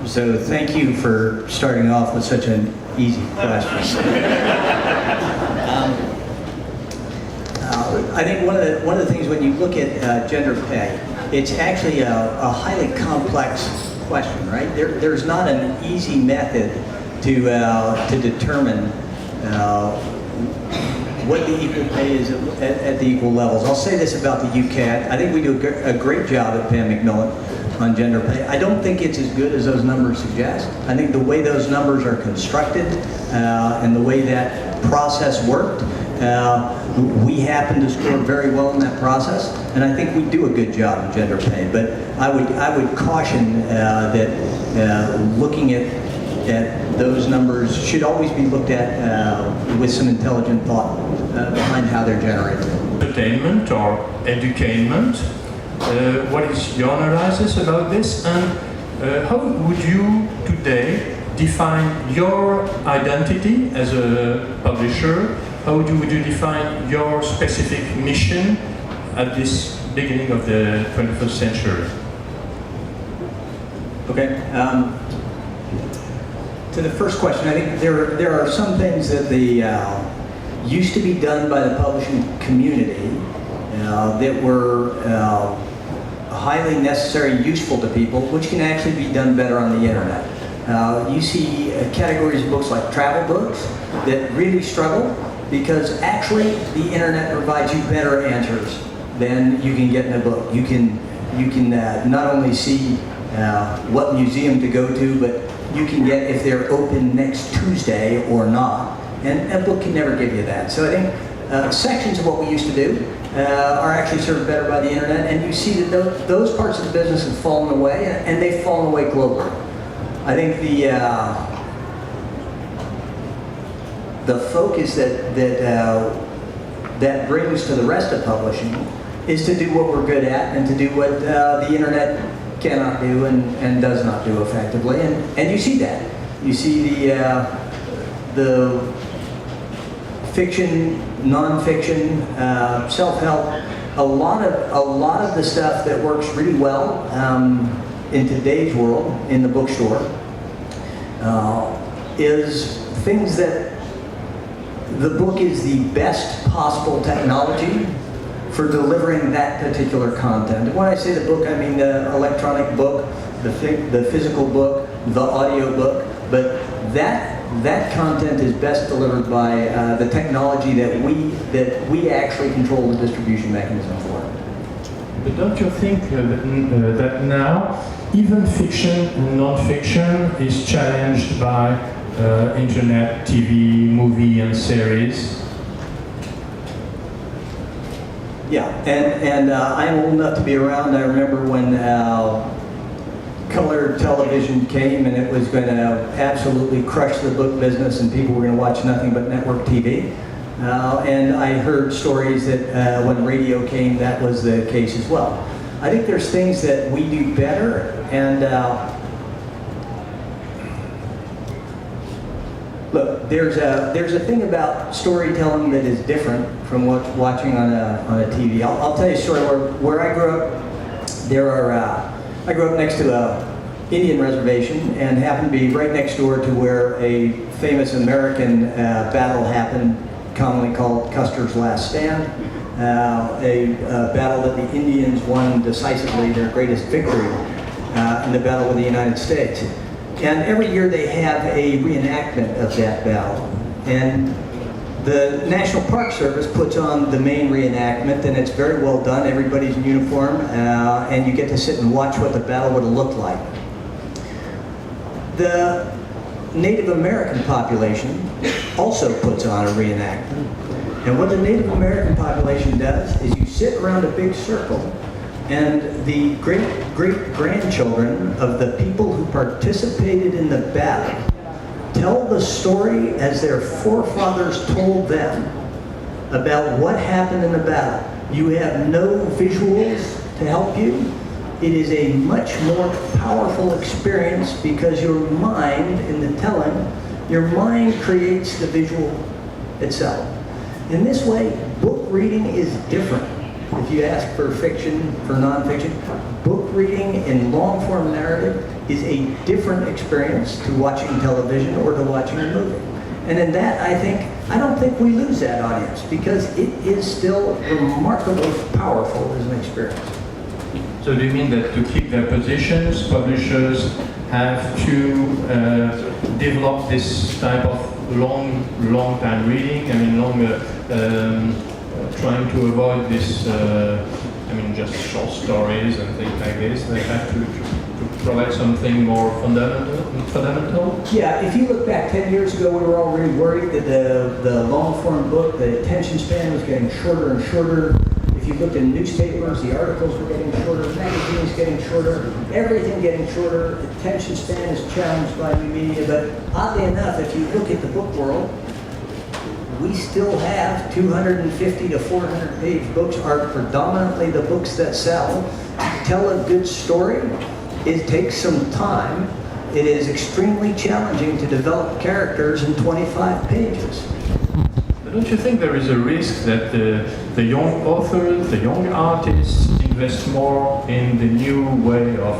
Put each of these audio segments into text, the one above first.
So thank you for starting off with such an easy question. I think one of the things when you look at gender pay, it's actually a highly complex question, right? There's not an easy method to determine what the equal pay is at the equal levels. I'll say this about the UK. I think we do a great job at Macmillan on gender pay. I don't think it's as good as those numbers suggest. I think the way those numbers are constructed and the way that process worked, we happen to score very well in that process, and I think we do a good job in gender pay. But I would caution that looking at those numbers should always be looked at with some intelligent thought behind how they're generated. Entertainment or educainment. What is your analysis about this, and how would you today define your identity as a publisher? How would you define your specific mission at this beginning of the 21st century? Okay. To the first question, I think there are some things that used to be done by the publishing community that were highly necessary and useful to people, which can actually be done better on the internet. You see categories of books like travel books that really struggle because actually the internet provides you better answers than you can get in a book. You can not only see what museum to go to, but you can get if they're open next Tuesday or not, and a book can never give you that. So I think sections of what we used to do are actually served better by the internet, and you see that those parts of the business have fallen away, and they've fallen away globally. I think the focus that brings to the rest of publishing is to do what we're good at and to do what the internet cannot do and does not do effectively, and you see that. You see the fiction, non-fiction, self-help, a lot of the stuff that works really well in today's world in the bookstore is things that the book is the best possible technology for delivering that particular content. And when I say the book, I mean the electronic book, the physical book, the audio book, but that content is best delivered by the technology that we actually control the distribution mechanism for. But don't you think that now even fiction and non-fiction is challenged by internet, TV, movie, and series? Yeah, and I'm old enough to be around. I remember when color television came and it was going to absolutely crush the book business and people were going to watch nothing but network TV. And I heard stories that when radio came, that was the case as well. I think there's things that we do better, and look, there's a thing about storytelling that is different from what's watching on a TV. I'll tell you a story where I grew up. I grew up next to an Indian reservation and happened to be right next door to where a famous American battle happened, commonly called Custer's Last Stand, a battle that the Indians won decisively, their greatest victory in the battle with the United States. And every year they have a reenactment of that battle. And the National Park Service puts on the main reenactment, and it's very well done. Everybody's in uniform, and you get to sit and watch what the battle would have looked like. The Native American population also puts on a reenactment. And what the Native American population does is you sit around a big circle, and the great-grandchildren of the people who participated in the battle tell the story as their forefathers told them about what happened in the battle. You have no visuals to help you. It is a much more powerful experience because your mind, in the telling, your mind creates the visual itself. In this way, book reading is different. If you ask for fiction, for nonfiction, book reading in long-form narrative is a different experience to watching television or to watching a movie. And in that, I don't think we lose that audience, because it is still remarkably powerful as an experience. So do you mean that to keep their positions, publishers have to develop this type of long time reading? I mean, trying to avoid this, just short stories and things like this. They have to provide something more fundamental? Yeah, if you look back 10 years ago, we were already worried that the long-form book, the attention span was getting shorter and shorter. If you looked in newspapers, the articles were getting shorter, magazines getting shorter, everything getting shorter. Attention span is challenged by new media, but oddly enough, if you look at the book world, we still have 250 to 400 page books are predominantly the books that sell. To tell a good story, it takes some time. It is extremely challenging to develop characters in 25 pages. But don't you think there is a risk that the young authors, the young artists invest more in the new way of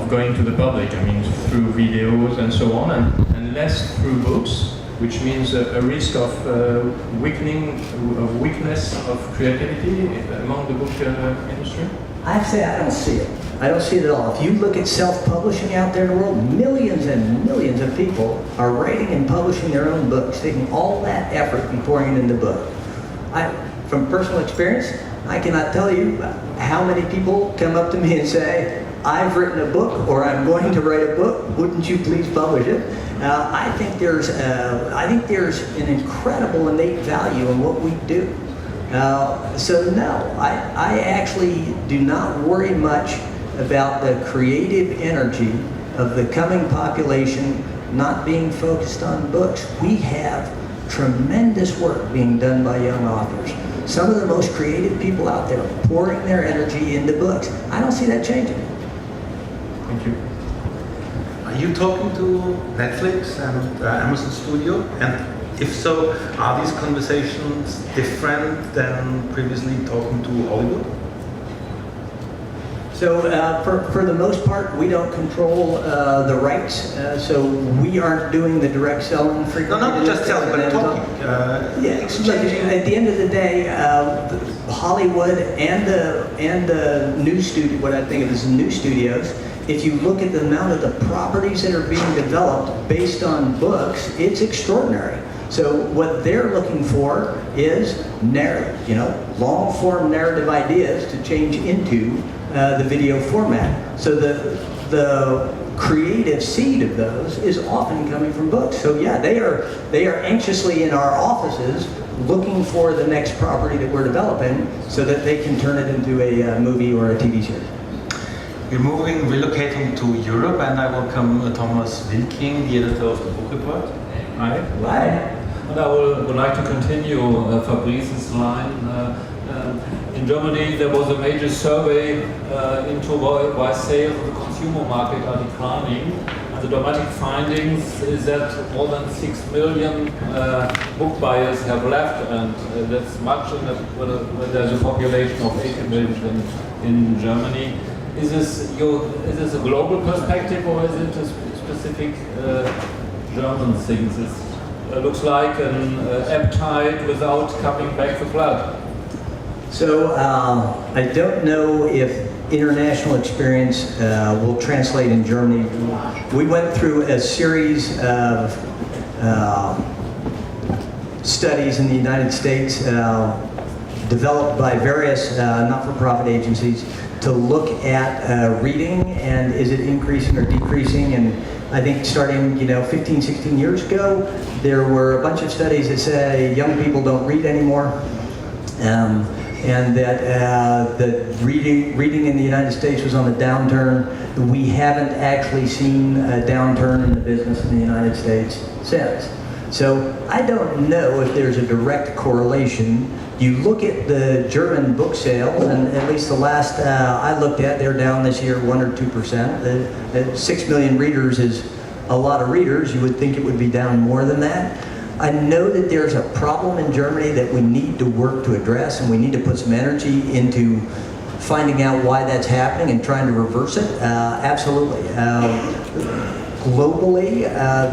going to the public? I mean, through videos and so on, and less through books, which means a risk of weakness of creativity among the book industry? I'd say I don't see it. I don't see it at all. If you look at self-publishing out there in the world, millions and millions of people are writing and publishing their own books, taking all that effort and pouring it into the book. From personal experience, I cannot tell you how many people come up to me and say, I've written a book, or I'm going to write a book, wouldn't you please publish it? I think there's an incredible innate value in what we do. So no, I actually do not worry much about the creative energy of the coming population not being focused on books. We have tremendous work being done by young authors. Some of the most creative people out there pouring their energy into books. I don't see that changing. Thank you. Are you talking to Netflix and Amazon Studio? And if so, are these conversations different than previously talking to Hollywood? So for the most part, we don't control the rights, so we aren't doing the direct selling frequently. No, not just selling, but talking. At the end of the day, Hollywood and the new studio, what I think of as new studios, if you look at the amount of the properties that are being developed based on books, it's extraordinary. So what they're looking for is long-form narrative ideas to change into the video format. So the creative seed of those is often coming from books. So yeah, they are anxiously in our offices looking for the next property that we're developing so that they can turn it into a movie or a TV series. We're relocating to Europe, and I welcome Thomas Wilking, the editor of the Book Report. Hi. Right. And I would like to continue Fabrice's line. In Germany, there was a major survey into why sales of the consumer market are declining. And the dramatic findings is that more than 6 million book buyers have left, and that's much when there's a population of 80 million in Germany. Is this a global perspective, or is it a specific German thing? It looks like an ebb tide without coming back the flood. So I don't know if international experience will translate in Germany. We went through a series of studies in the United States developed by various not-for-profit agencies to look at reading and is it increasing or decreasing. And I think starting 15, 16 years ago, there were a bunch of studies that say young people don't read anymore. And that reading in the United States was on the downturn. We haven't actually seen a downturn in the business in the United States since. So I don't know if there's a direct correlation. You look at the German book sales, and at least the last I looked at, they're down this year 1 or 2%. 6 million readers is a lot of readers. You would think it would be down more than that. I know that there's a problem in Germany that we need to work to address, and we need to put some energy into finding out why that's happening and trying to reverse it? Absolutely. Globally,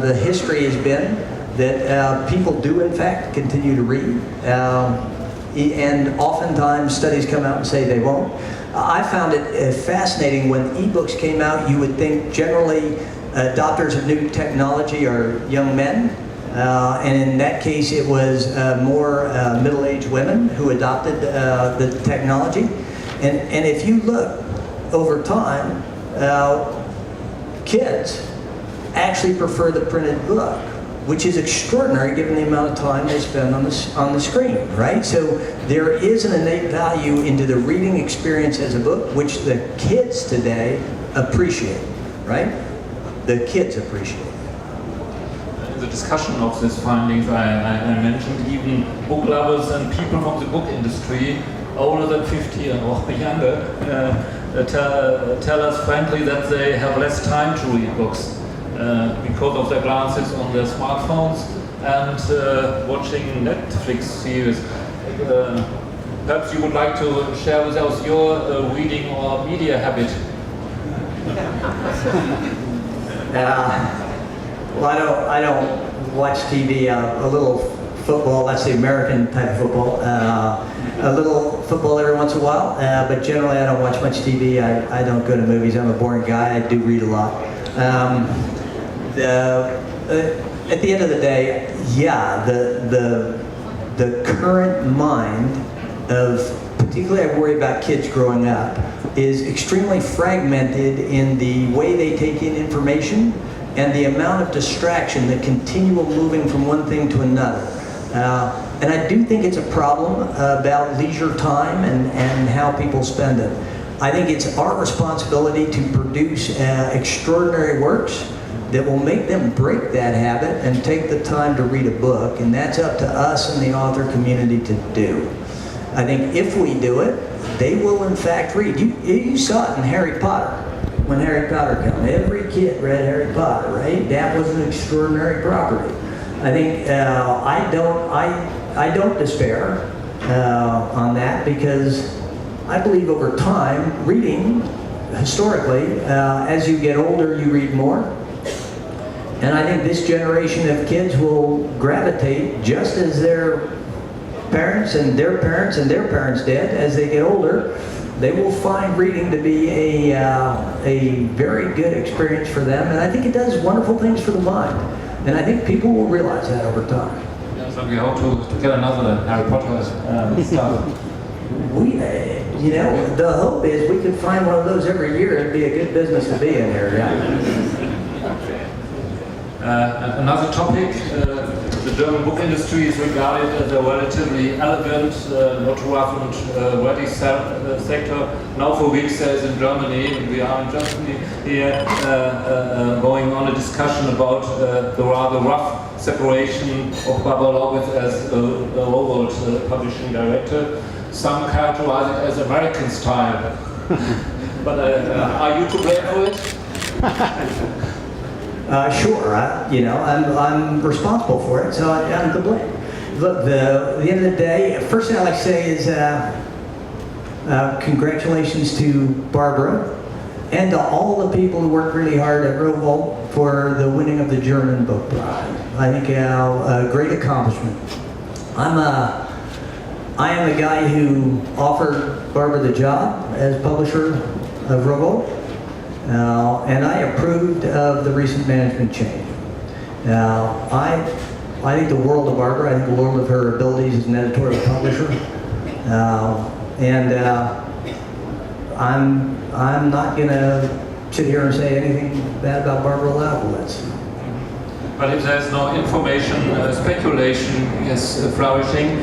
the history has been that people do in fact continue to read, and oftentimes studies come out and say they won't. I found it fascinating when ebooks came out. You would think generally adopters of new technology are young men, and in that case it was more middle-aged women who adopted the technology. And if you look over time, kids actually prefer the printed book, which is extraordinary given the amount of time they spend on the screen, right? So there is an innate value into the reading experience as a book, which the kids today appreciate, right? The kids appreciate. In the discussion of these findings, I mentioned even book lovers and people from the book industry, older than 50 or younger, tell us frankly that they have less time to read books. Because of their glances on their smartphones and watching Netflix series. Perhaps you would like to share with us your reading or media habit. Well, I don't watch TV. A little football, that's the American type of football. A little football every once in a while, but generally I don't watch much TV. I don't go to movies. I'm a boring guy. I do read a lot. At the end of the day, yeah, the current mind of, particularly I worry about kids growing up, is extremely fragmented in the way they take in information and the amount of distraction, the continual moving from one thing to another. And I do think it's a problem about leisure time and how people spend it. I think it's our responsibility to produce extraordinary works that will make them break that habit and take the time to read a book, and that's up to us and the author community to do. I think if we do it, they will in fact read. You saw it in Harry Potter, when Harry Potter came. Every kid read Harry Potter, right? That was an extraordinary property. I think I don't despair on that, because I believe over time, reading, historically, as you get older, you read more. And I think this generation of kids will gravitate just as their parents and their parents and their parents did. As they get older, they will find reading to be a very good experience for them. And I think it does wonderful things for the mind. And I think people will realize that over time. Yeah, so we hope to get another Harry Potter stuff. You know, the hope is we could find one of those every year. It'd be a good business to be in here. Yeah. Another topic, the German book industry is regarded as a relatively elegant, not rough and ready sector. Now for weeks there is in Germany, and we are in Germany here, going on a discussion about the rather rough separation of Barbara Lorbit as a robot publishing director. Some characterize it as American style. But are you to blame for it? Sure, I'm responsible for it, so I'm to blame. Look, the end of the day, first thing I'd like to say is congratulations to Barbara and to all the people who worked really hard at Rowohlt for the winning of the German Book Prize. I think a great accomplishment. I am the guy who offered Barbara the job as publisher of Rowohlt. And I approved of the recent management change. I think the world of Barbara. I think the world of her abilities as an editorial publisher. I'm not going to sit here and say anything bad about Barbara Leibowitz. But if there's no information, speculation is flourishing.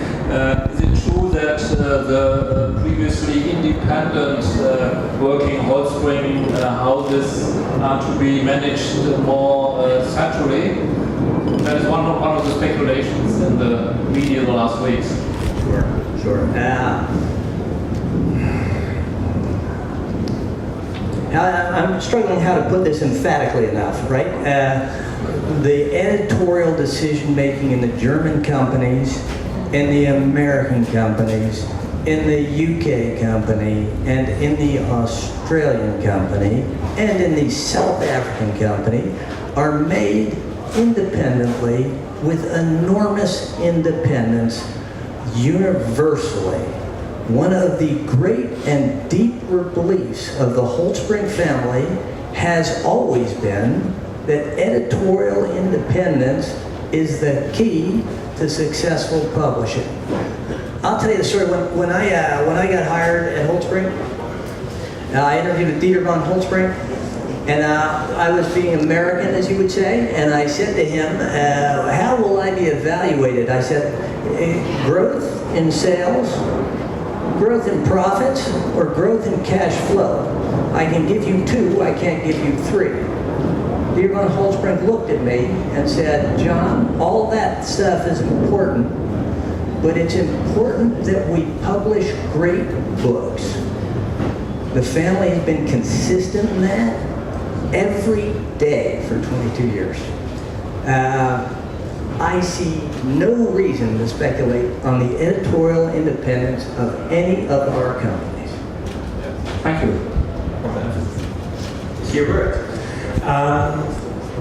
Is it true that the previously independent working Holtzbrinck houses are to be managed more centrally? That is one of the speculations in the media the last weeks. Sure. I'm struggling how to put this emphatically enough, right? The editorial decision making in the German companies and the American companies in the UK company, and in the Australian company, and in the South African company are made independently with enormous independence universally. One of the great and deeper beliefs of the Holtzbrinck family has always been that editorial independence is the key to successful publishing. I'll tell you the story. When I got hired at Holtzbrinck, I interviewed with Dieter von Holtzbrinck, and I was being American, as you would say, and I said to him, how will I be evaluated? I said, growth in sales, growth in profits, or growth in cash flow. I can give you 2, I can't give you 3. Dieter von Holtzbrinck looked at me and said, John, all that stuff is important, but it's important that we publish great books. The family has been consistent in that every day for 22 years. I see no reason to speculate on the editorial independence of any of our companies. Thank you. Hubert,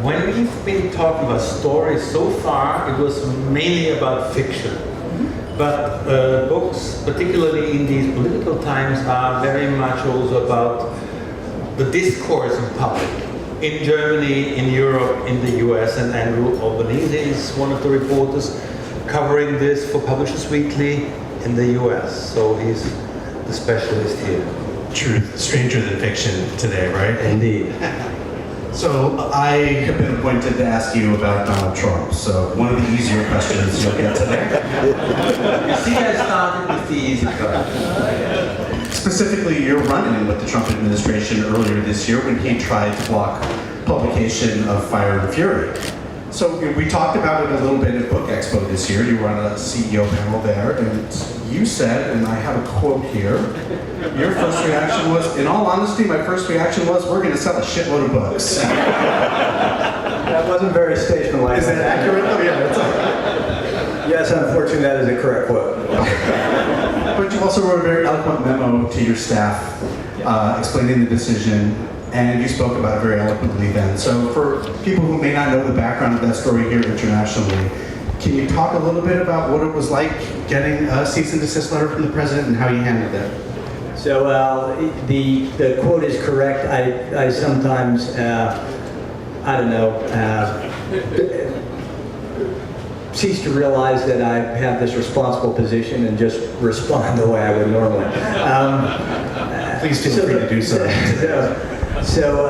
when we've been talking about stories so far, it was mainly about fiction. But books, particularly in these political times, are very much also about the discourse in public. In Germany, in Europe, in the US, and Andrew Albanese is one of the reporters covering this for Publishers Weekly in the US. So he's the specialist here. Truth, stranger than fiction today, right? Indeed. So I have been appointed to ask you about Donald Trump. So one of the easier questions you'll get today. You see, I started with the easy part. Specifically, you're running with the Trump administration earlier this year when he tried to block publication of Fire and Fury. So we talked about it a little bit at Book Expo this year. You were on a CEO panel there, and you said, and I have a quote here, your first reaction was, in all honesty, my first reaction was, we're going to sell a shitload of books. That wasn't very statesmanlike. Is that accurate? Oh, yeah, it's Yes, unfortunately, that is a correct quote. But you also wrote a very eloquent memo to your staff explaining the decision, and you spoke about it very eloquently then. So for people who may not know the background of that story here internationally, can you talk a little bit about what it was like getting a cease and desist letter from the president and how you handled it? So the quote is correct. I sometimes, I don't know, cease to realize that I have this responsible position and just respond the way I would normally. Please feel free to do so. So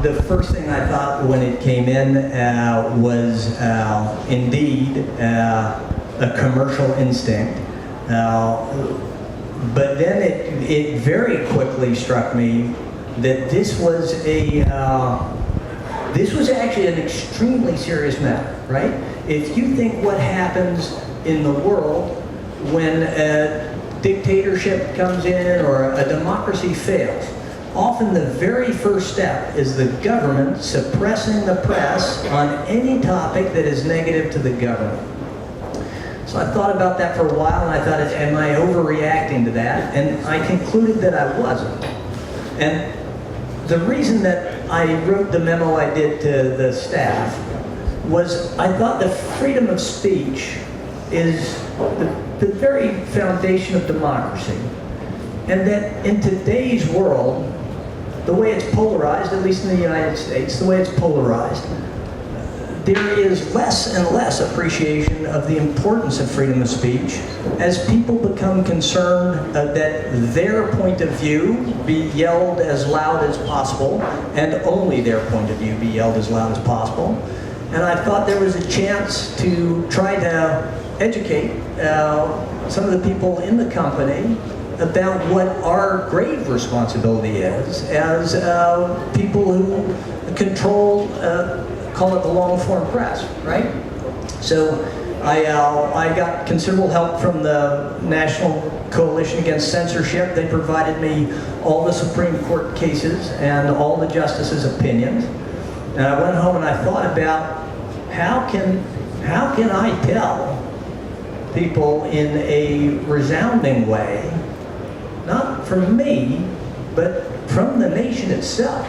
the first thing I thought when it came in was indeed a commercial instinct. But then it very quickly struck me that this was actually an extremely serious matter, right? If you think what happens in the world when a dictatorship comes in or a democracy fails, often the very first step is the government suppressing the press on any topic that is negative to the government. So I thought about that for a while, and I thought, am I overreacting to that? And I concluded that I wasn't. And the reason that I wrote the memo I did to the staff was I thought the freedom of speech is the very foundation of democracy. And that in today's world, the way it's polarized, at least in the United States, the way it's polarized, there is less and less appreciation of the importance of freedom of speech as people become concerned that their point of view be yelled as loud as possible, and only their point of view be yelled as loud as possible. And I thought there was a chance to try to educate some of the people in the company about what our grave responsibility is as people who control, call it the long-form press, right? So I got considerable help from the National Coalition Against Censorship. They provided me all the Supreme Court cases and all the justices' opinions. And I went home and I thought about how can I tell people in a resounding way not from me, but from the nation itself.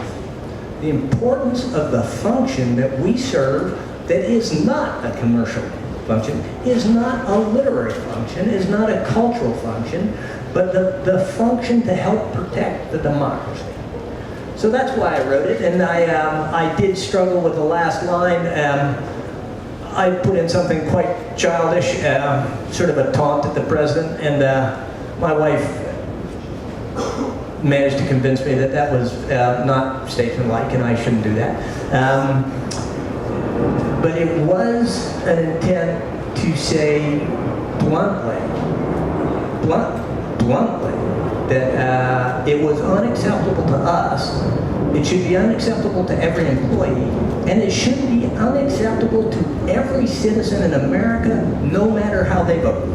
The importance of the function that we serve that is not a commercial function, is not a literary function, is not a cultural function, but the function to help protect the democracy. So that's why I wrote it, and I did struggle with the last line. I put in something quite childish, sort of a taunt at the president, and my wife managed to convince me that that was not statesmanlike and I shouldn't do that. But it was an intent to say bluntly, that it was unacceptable to us, it should be unacceptable to every employee, and it should be unacceptable to every citizen in America, no matter how they vote.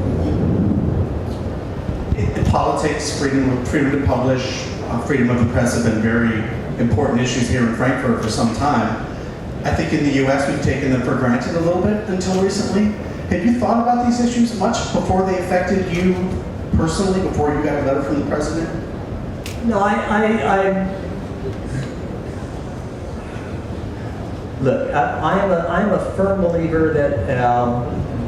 In politics, freedom to publish, freedom of the press have been very important issues here in Frankfurt for some time. I think in the US we've taken them for granted a little bit until recently. Have you thought about these issues much before they affected you personally, before you got a letter from the president? No, look, I'm a firm believer that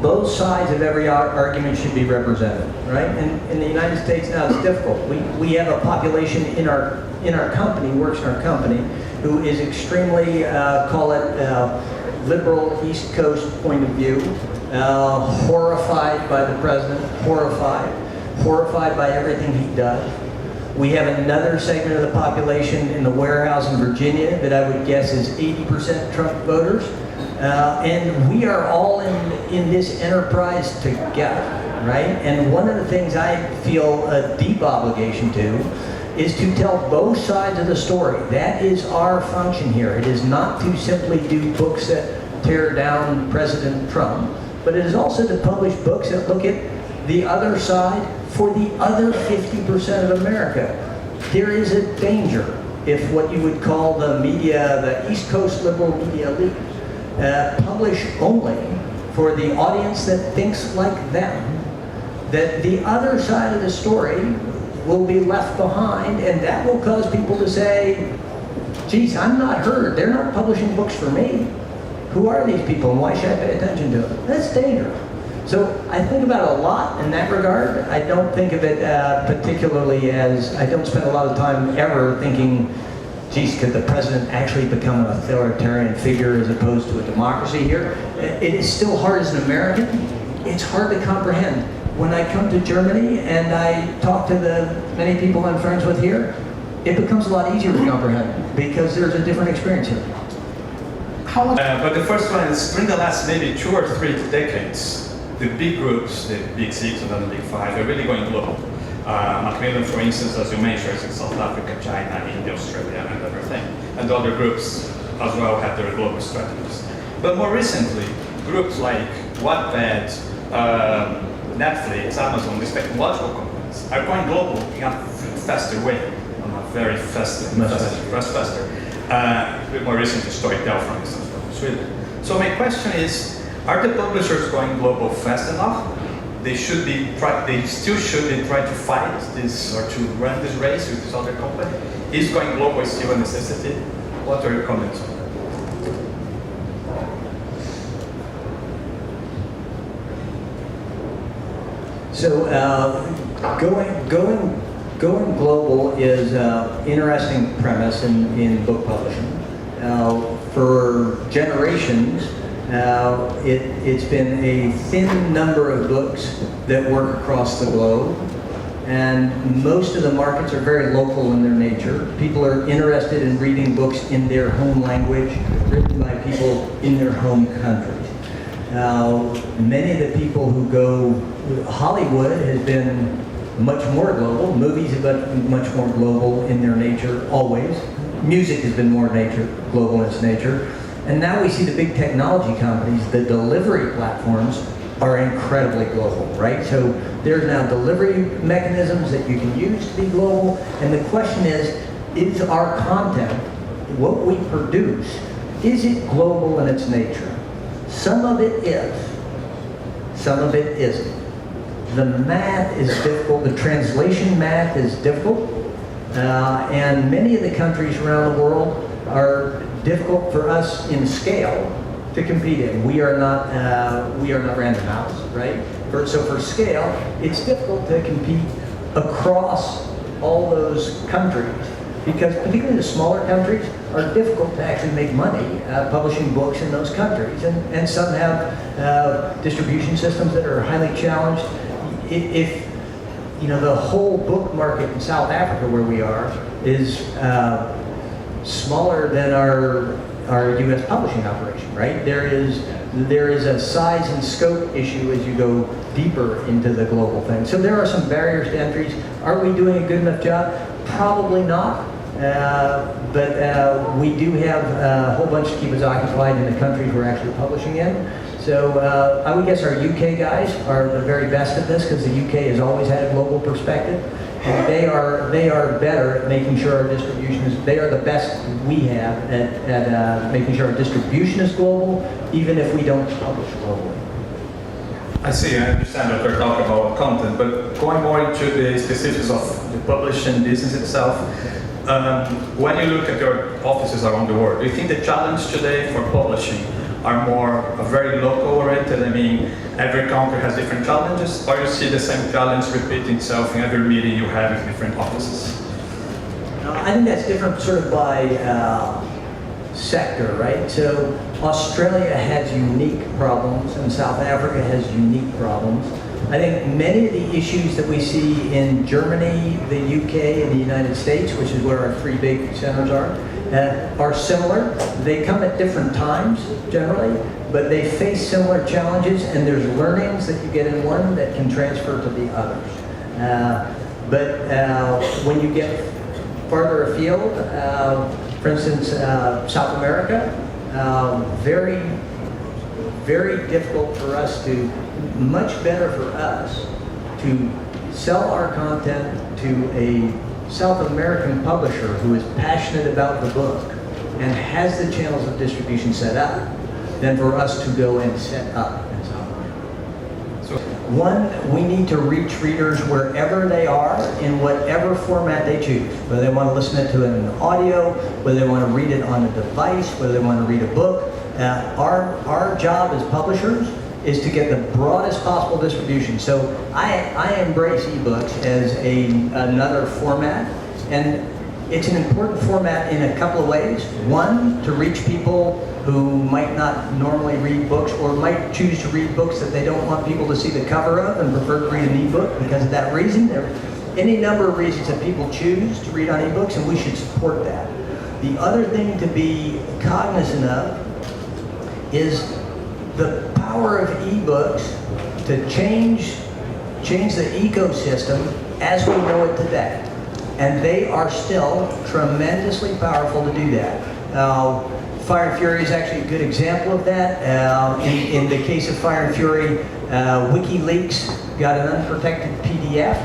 both sides of every argument should be represented, right? In the United States now it's difficult. We have a population in our company, works in our company, who is extremely, call it liberal East Coast point of view, horrified by the president, horrified by everything he does. We have another segment of the population in the warehouse in Virginia that I would guess is 80% Trump voters. And we are all in this enterprise together, right? And one of the things I feel a deep obligation to is to tell both sides of the story. That is our function here. It is not to simply do books that tear down President Trump, but it is also to publish books that look at the other side for the other 50% of America. There is a danger if what you would call the media, the East Coast liberal media elite, publish only for the audience that thinks like them, that the other side of the story will be left behind, and that will cause people to say, geez, I'm not heard. They're not publishing books for me. Who are these people and why should I pay attention to them? That's dangerous. So I think about it a lot in that regard. I don't think of it particularly as, I don't spend a lot of time ever thinking, geez, could the president actually become an authoritarian figure as opposed to a democracy here? It is still hard as an American. It's hard to comprehend. When I come to Germany and I talk to the many people I'm friends with here, it becomes a lot easier to comprehend because there's a different experience here. But the first one is, during the last maybe 2 or 3 decades, the big groups, the big 6 and then the big 5, are really going global. Macmillan, for instance, as you mentioned, is in South Africa, China, India, Australia, and everything. And other groups as well have their global strategies. But more recently, groups like Wattpad, Netflix, Amazon, these technological companies are going global in a faster way, on a very faster. More recently, Storytel, for instance, from Sweden. So my question is, are the publishers going global fast enough? They still should be trying to fight this or to run this race with this other company? Is going global still a necessity? What are your comments on that? So going global is an interesting premise in book publishing. For generations, it's been a thin number of books that work across the globe, and most of the markets are very local in their nature. People are interested in reading books in their home language, written by people in their home countries. Many of the people who go, Hollywood has been much more global. Movies have been much more global in their nature, always. Music has been more global in its nature. And now we see the big technology companies, the delivery platforms are incredibly global, right? So there's now delivery mechanisms that you can use to be global. And the question is our content, what we produce, is it global in its nature? Some of it is, some of it isn't. the math is difficult, the translation math is difficult, and many of the countries around the world are difficult for us in scale to compete in. We are not Random House, right? So for scale, it's difficult to compete across all those countries, because particularly the smaller countries are difficult to actually make money publishing books in those countries, and some have distribution systems that are highly challenged. If you know, the whole book market in South Africa, where we are, is smaller than our U.S. publishing operation, right? There is a size and scope issue as you go deeper into the global thing. So there are some barriers to entries. Are we doing a good enough job? Probably not. But we do have a whole bunch to keep us occupied in the countries we're actually publishing in. So I would guess our UK guys are the very best at this, because the UK has always had a global perspective. And they are better at making sure our distribution is, they are the best we have at making sure our distribution is global, even if we don't publish globally. I see, I understand that we're talking about content, but going more into the specifics of the publishing business itself, when you look at your offices around the world, do you think the challenge today for publishing are more very local oriented? I mean, every country has different challenges, or you see the same challenge repeating itself in every meeting you have with different offices? I think that's different sort of by sector, right? So Australia has unique problems, and South Africa has unique problems. I think many of the issues that we see in Germany, the UK, and the United States, which is where our three big centers are similar. They come at different times, generally, but they face similar challenges, and there's learnings that you get in one that can transfer to the others. But when you get farther afield, for instance, South America, very, very difficult for us to, much better for us to sell our content to a South American publisher who is passionate about the book and has the channels of distribution set up than for us to go and set up in South America. So, one, we need to reach readers wherever they are in whatever format they choose, whether they want to listen to it in audio, whether they want to read it on a device, whether they want to read a book. Our job as publishers is to get the broadest possible distribution. So I embrace ebooks as another format, and it's an important format in a couple of ways. One, to reach people who might not normally read books, or might choose to read books that they don't want people to see the cover of and prefer to read an ebook because of that reason. There are any number of reasons that people choose to read on ebooks, and we should support that. The other thing to be cognizant of is the power of ebooks to change the ecosystem as we know it today. And they are still tremendously powerful to do that. Fire and Fury is actually a good example of that. In the case of Fire and Fury, WikiLeaks got an unprotected PDF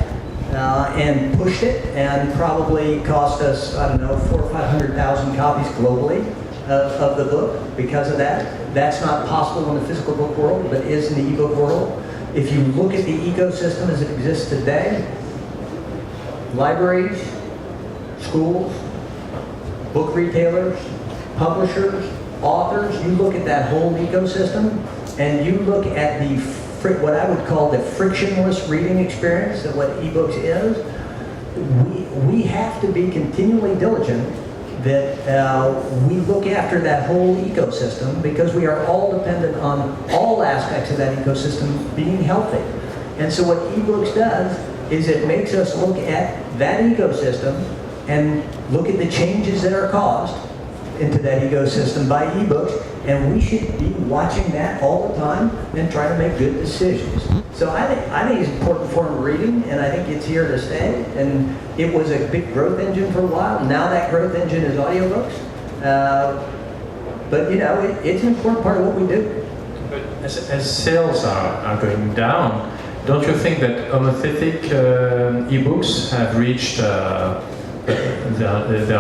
and pushed it, and probably cost us, I don't know, 400,000 or 500,000 copies globally of the book because of that. That's not possible in the physical book world, but is in the ebook world. If you look at the ecosystem as it exists today, libraries, schools, book retailers, publishers, authors, you look at that whole ecosystem, and you look at the what I would call the frictionless reading experience of what ebooks is. We have to be continually diligent that we look after that whole ecosystem, because we are all dependent on all aspects of that ecosystem being healthy. And so what ebooks does is it makes us look at that ecosystem and look at the changes that are caused into that ecosystem by ebooks, and we should be watching that all the time and trying to make good decisions. So I think it's an important form of reading, and I think it's here to stay. And it was a big growth engine for a while. Now that growth engine is audiobooks. But you know, it's an important part of what we do. But as sales are going down, don't you think that homothetic ebooks have reached their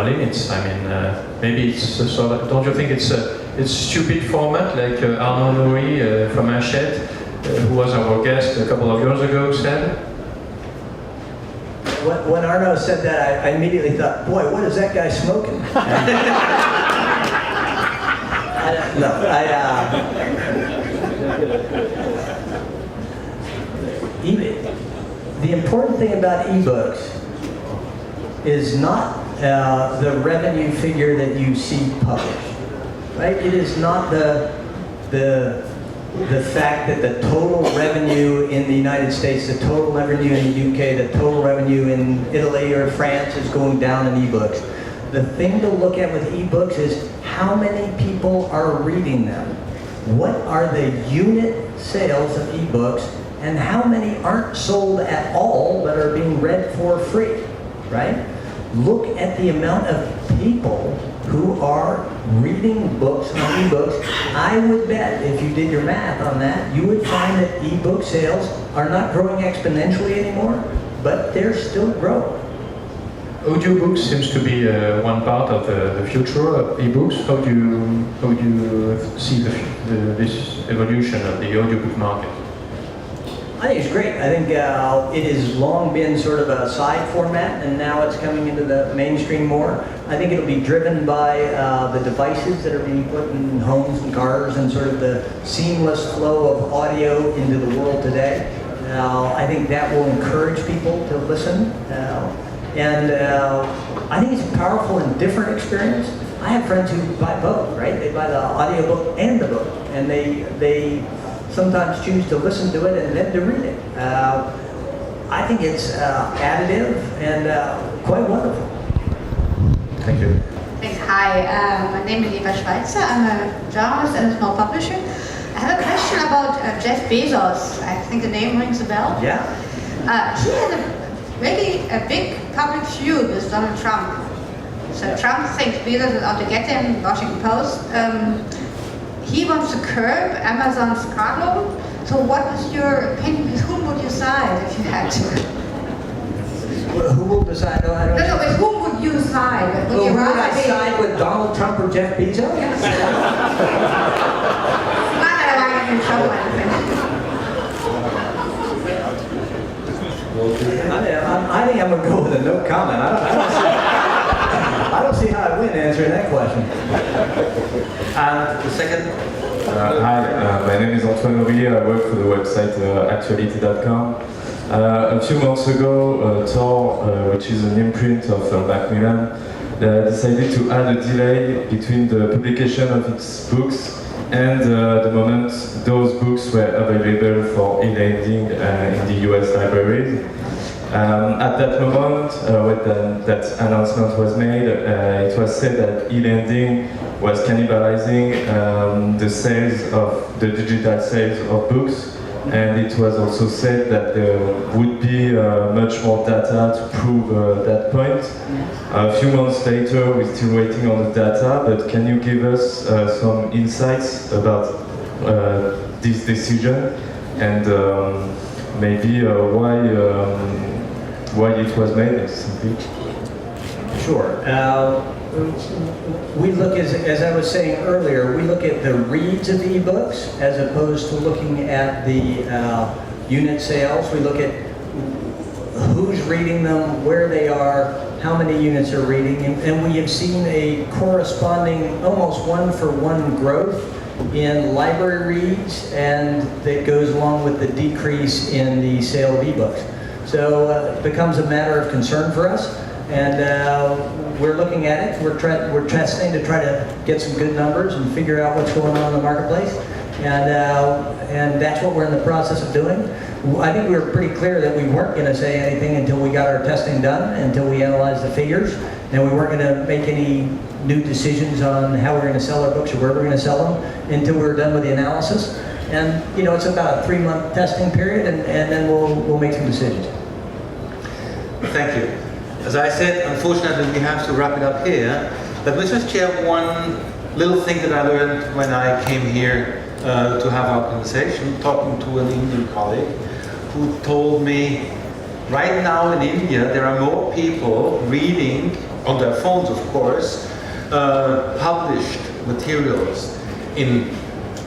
limits? I mean, maybe it's sort of, don't you think it's a stupid format like Arnaud Louis from Hachette who was our guest a couple of years ago, said. When Arno said that, I immediately thought, boy, what is that guy smoking? The important thing about ebooks is not the revenue figure that you see published, right? It is not the fact that the total revenue in the United States, the total revenue in the UK, the total revenue in Italy or France is going down in ebooks. The thing to look at with ebooks is how many people are reading them. What are the unit sales of ebooks, and how many aren't sold at all but are being read for free, right? Look at the amount of people who are reading books on ebooks. I would bet if you did your math on that, you would find that ebook sales are not growing exponentially anymore, but they're still growing. Audiobooks seems to be one part of the future of ebooks. How do you see this evolution of the audiobook market? I think it's great. I think it has long been sort of a side format, and now it's coming into the mainstream more. I think it'll be driven by the devices that are being put in homes and cars, and sort of the seamless flow of audio into the world today. I think that will encourage people to listen. And I think it's a powerful and different experience. I have friends who buy both, right? They buy the audiobook and the book, and they sometimes choose to listen to it and then to read it. I think it's additive and quite wonderful. Thank you. Hi, my name is Eva Schweitzer. I'm a journalist and a small publisher. I have a question about Jeff Bezos. I think the name rings a bell. Yeah. He had a big public feud with Donald Trump. So Trump thinks Bezos is out to get him, Washington Post. He wants to curb Amazon's cargo. So what is your opinion? With whom would you side if you had to? Who will decide? No, With whom would you side? Would Well, you who would rather I be? side with, Donald Trump or Jeff Bezos? Not that I want you in trouble or anything. I think I'm going to go with a no comment. I don't see how I win answering that question. And the second? Hi, my name is Antoine Aurier. I work for the website actuality.com. A few months ago, Tor, which is an imprint of Macmillan, decided to add a delay between the publication of its books and the moment those books were available for e-lending in the US libraries. At that moment, when that announcement was made, it was said that e-lending was cannibalizing the sales of the digital sales of books, and it was also said that there would be much more data to prove that point. A few months later, we're still waiting on the data, but can you give us some insights about this decision and maybe why it was made simply? Sure. We look, as I was saying earlier, we look at the reads of ebooks as opposed to looking at the unit sales. We look at who's reading them, where they are, how many units are reading, and we have seen a corresponding almost one-for-one growth in library reads, and that goes along with the decrease in the sale of ebooks. So it becomes a matter of concern for us, and we're looking at it. We're testing to try to get some good numbers and figure out what's going on in the marketplace, and that's what we're in the process of doing. I think we were pretty clear that we weren't going to say anything until we got our testing done, until we analyzed the figures, and we weren't going to make any new decisions on how we're going to sell our books or where we're going to sell them until we were done with the analysis. And it's about a 3-month testing period, and then we'll make some decisions. Thank you. As I said, unfortunately we have to wrap it up here, but let's just share one little thing that I learned when I came here to have our conversation, talking to an Indian colleague who told me right now in India there are more people reading, on their phones of course, published materials in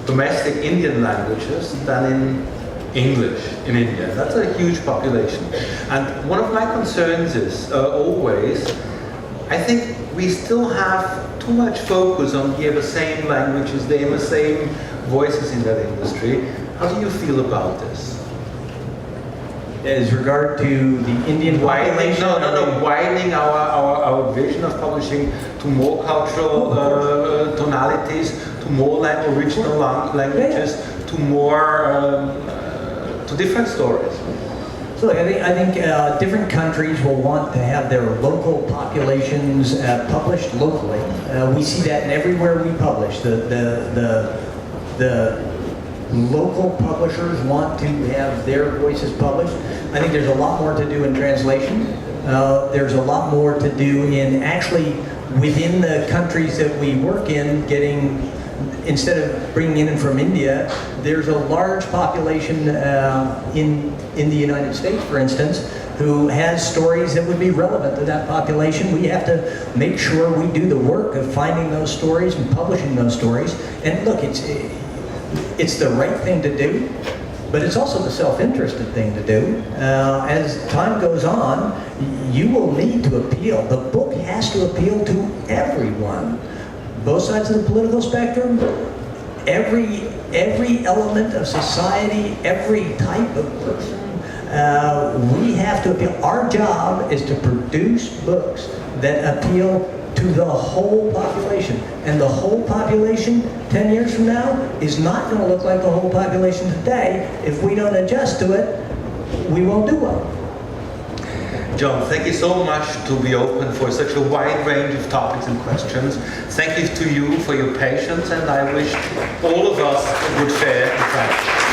domestic Indian languages than in English in India. That's a huge population. And one of my concerns is always, I think we still have too much focus on the same languages, the same voices in that industry. How do you feel about this? As regard to the Indian population? Widening our vision of publishing to more cultural tonalities, to more original languages, to more, to different stories. So I think different countries will want to have their local populations published locally. We see that in everywhere we publish. The local publishers want to have their voices published. I think there's a lot more to do in translation. There's a lot more to do in actually within the countries that we work in getting, instead of bringing in from India, there's a large population in the United States, for instance, who has stories that would be relevant to that population. We have to make sure we do the work of finding those stories and publishing those stories. And look, it's the right thing to do, but it's also the self-interested thing to do. As time goes on, you will need to appeal. The book has to appeal to everyone. Both sides of the political spectrum, every element of society, every type of person. We have to appeal. Our job is to produce books that appeal to the whole population. And the whole population 10 years from now is not going to look like the whole population today. If we don't adjust to it, we won't do well. John, thank you so much to be open for such a wide range of topics and questions. Thank you to you for your patience, and I wish all of us a good fair in Frankfurt.